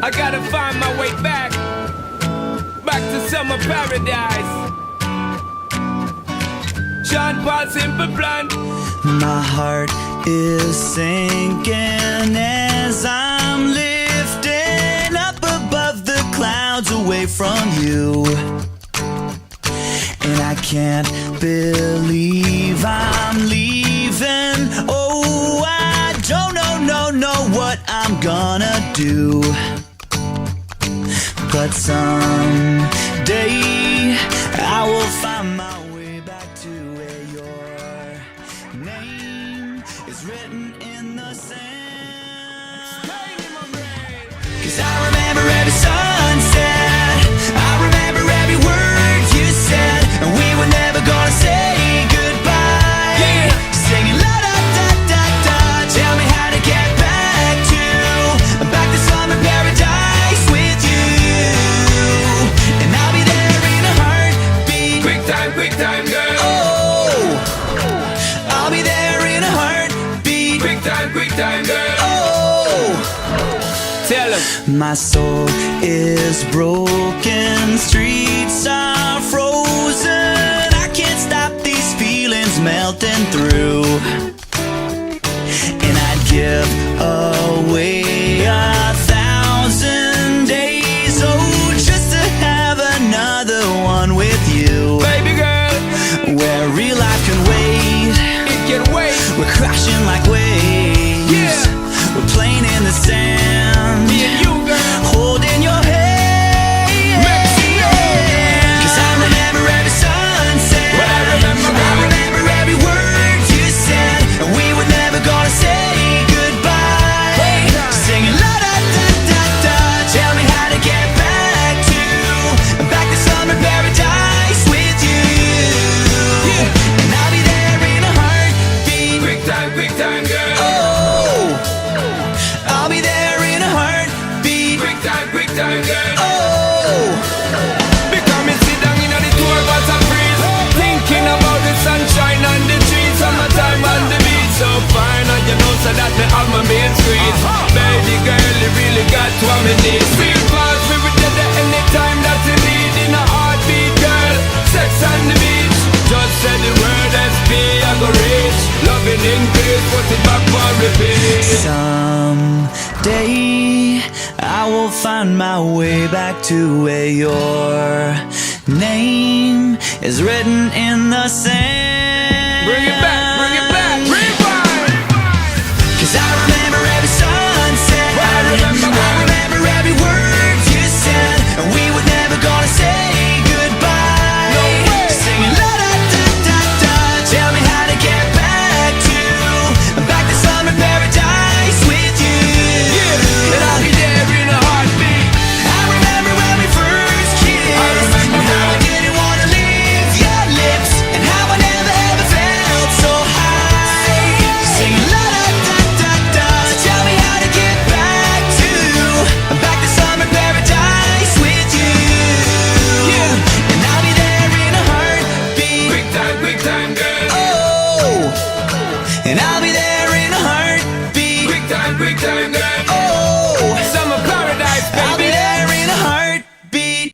I gotta find my way back to summer paradise. Sean Paul, Simple Plan. My heart is sinking as I'm lifting up above the clouds away from you. And I can't believe I'm leaving. Oh, I don't know what I'm gonna do. But someday I will find my way back to where your name is written in the sand. 'Cause I remember every sunset, I remember every word you said, and we were never gonna say goodbye. Yeah. Singing la da da da da, tell me how to get back to summer paradise with you. And I'll be there in a heartbeat. Quick time, girl. Oh, I'll be there in a heartbeat. Quick time, girl. Oh, Tell him. my soul is broken, streets are frozen. I can't stop these feelings melting through. And I'd give away 1,000 days, oh, just to have another one with you. Baby girl, Where real life can wait, it can wait. we're crashing like waves. Yeah. We're playing in the sand, Me and you, girl. holding your hand. Mexico. 'Cause I remember every sunset, What I remember, I remember every word you said, and we were never gonna say goodbye. Singing la da da da da, tell me how to get back to summer paradise with you. And I'll be there in a heartbeat. Quick time, girl. Oh, I'll be there in a heartbeat. Quick time, girl. Oh, Because me sit down in the tour bus and freeze, thinking about the sunshine and the trees, summertime on the beach. So fine, and you know so that me have my main squeeze. Baby girl, you really got what me need. Feel fast, we will get there anytime that you need. In a heartbeat, girl, sex on the beach. Just say the word SP, I go reach. Loving increase, put it back for repeat. someday I will find my way back to where your name is written in the sand. Bring it back.